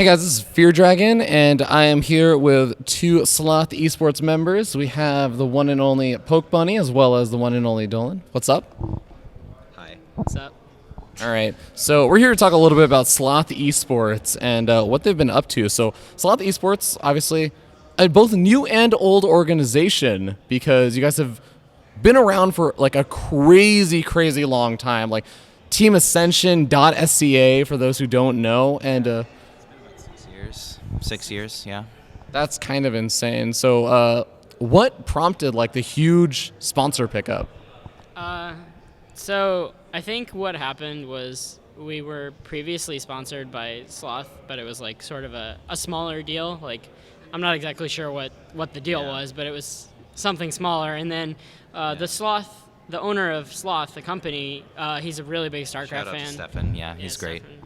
Hey guys, this is Fear Dragon, and I am here with two Sloth Esports members. We have the one and only Pokebunny, as well as the one and only Dolan. What's up? Hi. What's up? All right, so we're here to talk a little bit about Sloth Esports and what they've been up to. So Sloth Esports, obviously, a both new and old organization because you guys have been around for like a crazy, crazy long time. Like Team Ascension.sca for those who don't know, and 6 years. 6 years, yeah. that's kind of insane. So, what prompted like the huge sponsor pickup? So I think what happened was we were previously sponsored by Sloth, but it was like sort of a smaller deal. Like I'm not exactly sure what the deal was, but it was something smaller. And then the owner of Sloth, the company, he's a really big StarCraft Shout out fan. to Stefan. Yeah, he's great. Stefan.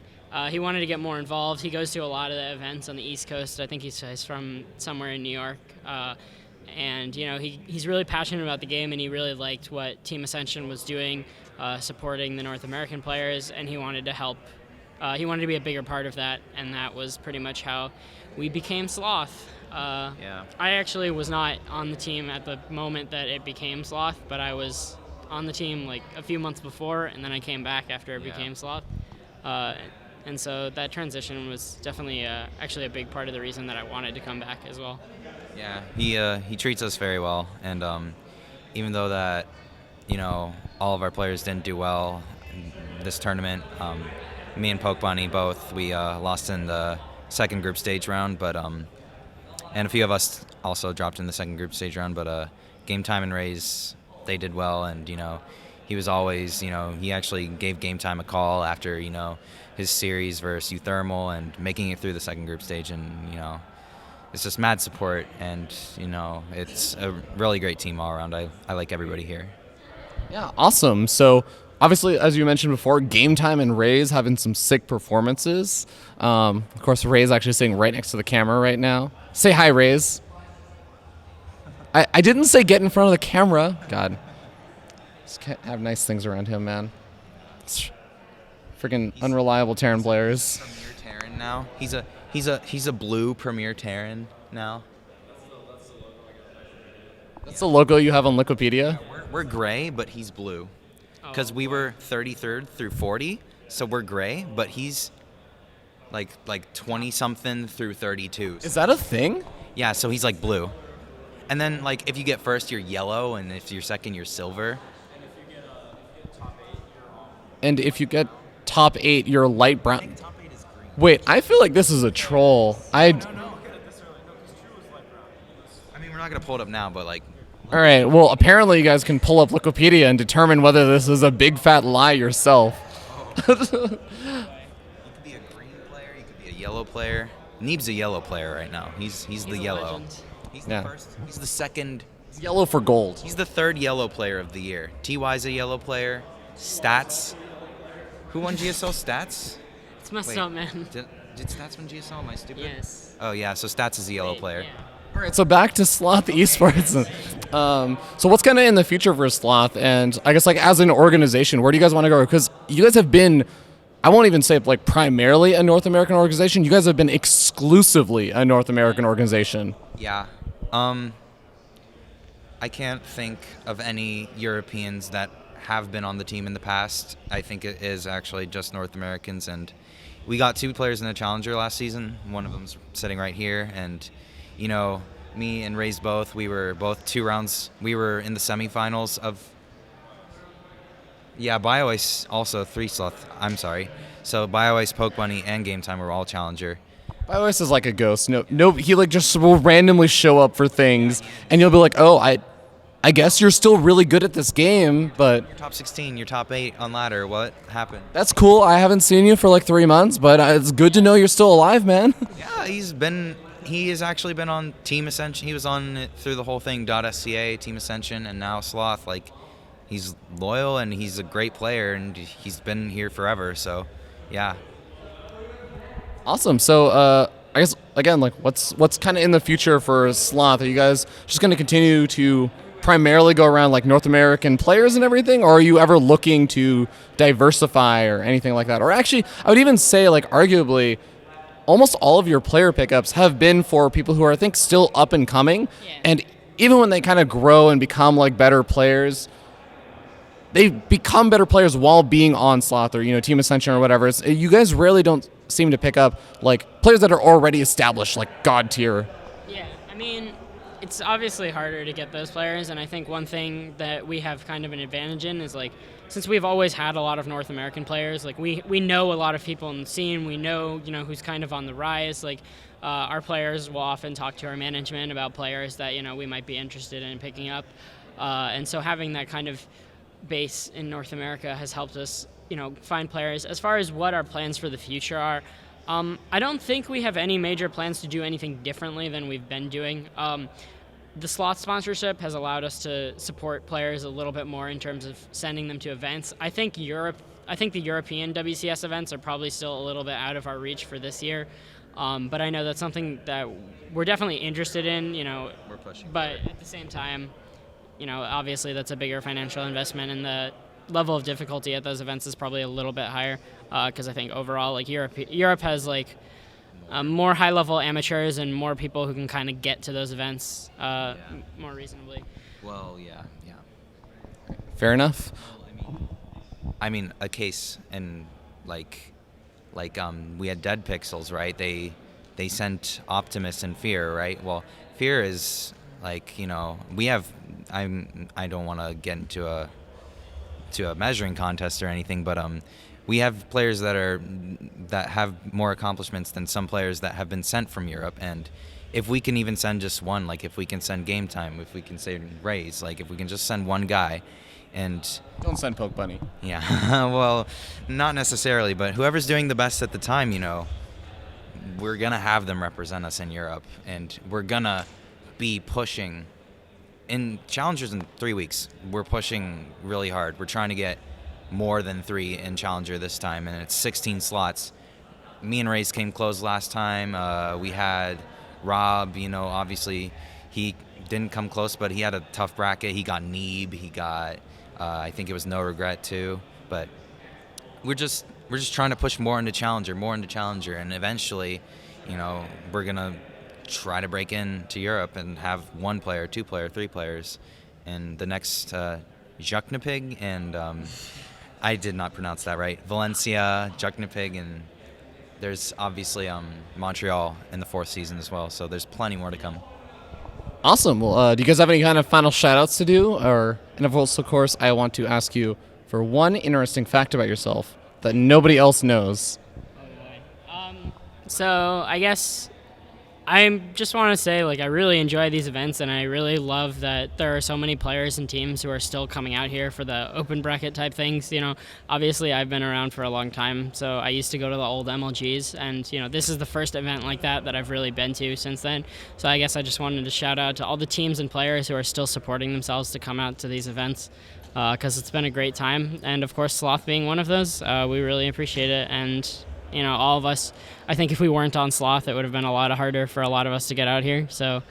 He wanted to get more involved. He goes to a lot of the events on the East Coast. I think he's from somewhere in New York. And you know he's really passionate about the game, and he really liked what Team Ascension was doing, supporting the North American players, and he wanted to help. He wanted to be a bigger part of that, and that was pretty much how we became Sloth. Yeah. I actually was not on the team at the moment that it became Sloth, but I was on the team like a few months before, and then I came back after it became Sloth. And so that transition was definitely actually a big part of the reason that I wanted to come back as well. Yeah, he treats us very well, and even though that, all of our players didn't do well in this tournament, me and Pokebunny both, we lost in the second group stage round, but and a few of us also dropped in the second group stage round, but Game Time and Raze, they did well, and he was always, he actually gave Game Time a call after his series versus Euthermal and making it through the second group stage, and it's just mad support, and it's a really great team all around. I like everybody here. Yeah, awesome. So obviously, as you mentioned before, Game Time and Raze having some sick performances. Of course, Raze actually sitting right next to the camera right now. Say hi, Raze. I didn't say get in front of the camera. God, just can't have nice things around him, man. Freaking unreliable Terran players. Premier Terran now. He's a blue Premier Terran now. That's the logo you have on Wikipedia? We're gray, but he's blue. Because we were 33rd through 40, so we're gray, but he's like 20-something through 32. Is that a thing? Yeah, so he's like blue. And then like if you get first, you're yellow, and if you're second, you're silver. And if you get top 8, you're light brown. Wait, I feel like this is a troll. I mean, we're not gonna pull it up now, but like. All right. Well, apparently you guys can pull up Wikipedia and determine whether this is a big fat lie yourself. You could be a green player. You could be a yellow player. Neeb's a yellow player right now. He's the yellow. Legend. He's the first. He's the second. It's yellow for gold. He's the third yellow player of the year. TY's a yellow player. Stats. Who won GSL Stats? It's messed up, man. Did Stats win GSL? Am I stupid? Yes. Oh yeah. So Stats is a yellow player. Yeah. All right. So back to Sloth Esports. So what's kind of in the future for Sloth? And I guess like as an organization, where do you guys want to go? Because you guys have been, I won't even say like primarily a North American organization. You guys have been exclusively a North American organization. Yeah. I can't think of any Europeans that have been on the team in the past. I think it is actually just North Americans, and we got 2 players in the Challenger last season. One of them's sitting right here, and me and Raze both, we were both 2 rounds. We were in the semifinals of BioIce also 3 Sloth. I'm sorry. So BioIce, Pokebunny, and Game Time were all Challenger. BioIce is like a ghost. No, he like just will randomly show up for things, and you'll be like, oh, I guess you're still really good at this game, but You're top 16, you're top 8 on ladder. What happened? that's cool. I haven't seen you for like 3 months, but it's good to know you're still alive, man. Yeah, he has actually been on Team Ascension. He was on it through the whole thing, .sca, Team Ascension, and now Sloth. Like, he's loyal, and he's a great player, and he's been here forever, so, yeah. Awesome. So, I guess, again, like, what's kind of in the future for Sloth? Are you guys just going to continue to primarily go around like North American players and everything, or are you ever looking to diversify or anything like that? Or actually, I would even say like arguably almost all of your player pickups have been for people who are, I think, still up and coming. Yeah. And even when they kind of grow and become like better players, they become better players while being on Sloth or, Team Ascension or whatever. You guys rarely don't seem to pick up like players that are already established, like God tier. Yeah, I mean, it's obviously harder to get those players, and I think one thing that we have kind of an advantage in is like, since we've always had a lot of North American players, like we know a lot of people in the scene. We know who's kind of on the rise. Like our players will often talk to our management about players that we might be interested in picking up, and so having that kind of base in North America has helped us find players. As far as what our plans for the future are, I don't think we have any major plans to do anything differently than we've been doing. The Sloth sponsorship has allowed us to support players a little bit more in terms of sending them to events. I think the European WCS events are probably still a little bit out of our reach for this year, but I know that's something that we're definitely interested in. We're pushing. But at the same time, obviously that's a bigger financial investment, and the level of difficulty at those events is probably a little bit higher because I think overall, like Europe has like more high-level amateurs and more people who can kind of get to those events more reasonably. Well, yeah. Fair enough. I mean, a case in like we had Dead Pixels, right? They sent Optimus and Fear, right? Well, Fear is like we have. I don't want to get into a measuring contest or anything, but we have players that have more accomplishments than some players that have been sent from Europe. And if we can even send just one, like if we can send Game Time, if we can send Rays, like if we can just send one guy, and Don't send Pokebunny. yeah, well, not necessarily, but whoever's doing the best at the time, we're gonna have them represent us in Europe, and we're gonna be pushing. In Challengers in 3 weeks, we're pushing really hard. We're trying to get more than 3 in Challenger this time, and it's 16 slots. Me and Race came close last time. We had Rob, obviously he didn't come close, but he had a tough bracket. He got Neeb, he got, I think it was No Regret too. But we're just trying to push more into Challenger, and eventually, we're gonna try to break into Europe and have 1 player, 2 player, 3 players, and the next Juknapig and I did not pronounce that right. Valencia, Juknapig, and there's obviously Montreal in the 4th season as well. So there's plenty more to come. Awesome. Well, do you guys have any kind of final shout-outs to do? And of course, I want to ask you for one interesting fact about yourself that nobody else knows. So I guess I just want to say, like, I really enjoy these events, and I really love that there are so many players and teams who are still coming out here for the open bracket type things. Obviously I've been around for a long time, so I used to go to the old MLGs, and this is the first event like that I've really been to since then. So I guess I just wanted to shout out to all the teams and players who are still supporting themselves to come out to these events, because it's been a great time, and of course Sloth being one of those, we really appreciate it. And all of us, I think if we weren't on Sloth, it would have been a lot harder for a lot of us to get out here. So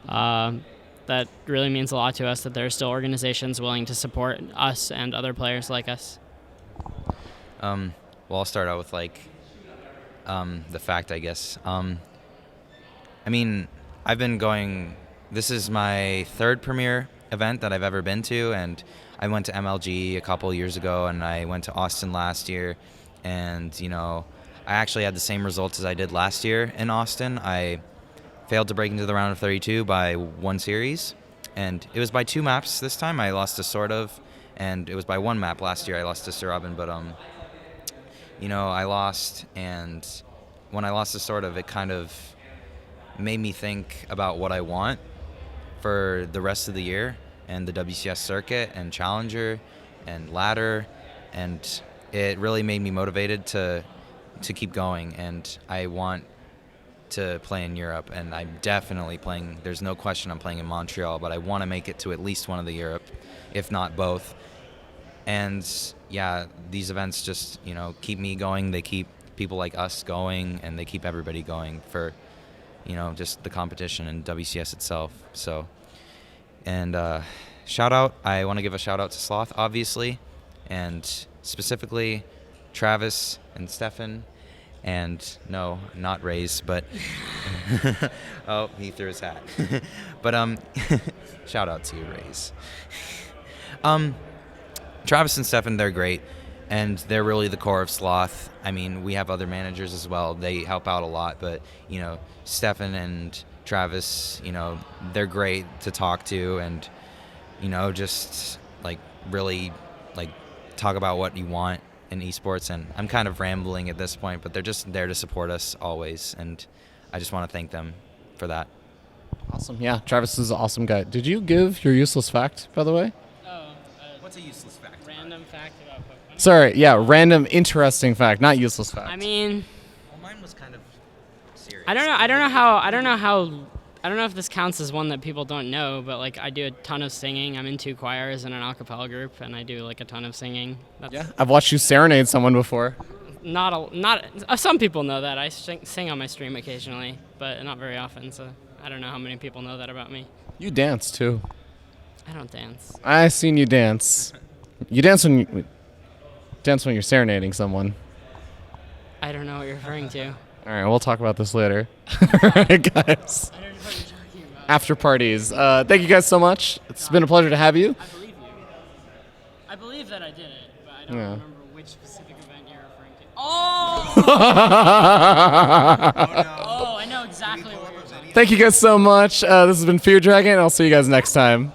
that really means a lot to us that there are still organizations willing to support us and other players like us. Well, I'll start out with the fact, I guess. I mean, I've been going. This is my 3rd premier event that I've ever been to, and I went to MLG a couple years ago, and I went to Austin last year, and I actually had the same results as I did last year in Austin. I failed to break into the round of 32 by 1 series, and it was by 2 maps this time. I lost to Sort of, and it was by 1 map last year. I lost to Sir Robin, but I lost, and when I lost to Sort of, it kind of made me think about what I want for the rest of the year and the WCS circuit and Challenger and ladder, and it really made me motivated to keep going, and I want to play in Europe, and I'm definitely playing. There's no question I'm playing in Montreal, but I want to make it to at least one of the Europe, if not both. And yeah, these events just keep me going. They keep people like us going, and they keep everybody going for just the competition and WCS itself. So, and shout out. I want to give a shout out to Sloth, obviously, and specifically Travis and Stefan And no, not Rays, but oh, he threw his hat. But shout out to you, Rays. Travis and Stefan, they're great, and they're really the core of Sloth. I mean, we have other managers as well. They help out a lot, but Stefan and Travis, they're great to talk to, and just like really like talk about what you want in esports. And I'm kind of rambling at this point, but they're just there to support us always, and I just want to thank them for that. Awesome. Yeah, Travis is an awesome guy. Did you give your useless fact, by the way? What's a useless fact? Random fact about Pokemon. Sorry, yeah, random interesting fact, not useless fact. I mean, Well, mine was kind of serious. I don't know if this counts as one that people don't know, but like I do a ton of singing. I'm in 2 choirs and an a cappella group, and I do like a ton of singing. That's Yeah, I've watched you serenade someone before. Some people know that. I sing on my stream occasionally, but not very often, so I don't know how many people know that about me. You dance too. I don't dance. I seen you dance. You dance when you're serenading someone. I don't know what you're referring to. All right, we'll talk about this later. All right, guys. I don't know what you're talking about. After parties. Thank you guys so much. It's been a pleasure to have you. I believe you. I believe that I did it, but I don't Yeah. remember which specific event you're referring to. Oh! Oh, I know exactly what you're talking about. Thank you guys so much. This has been Fear Dragon, and I'll see you guys next time.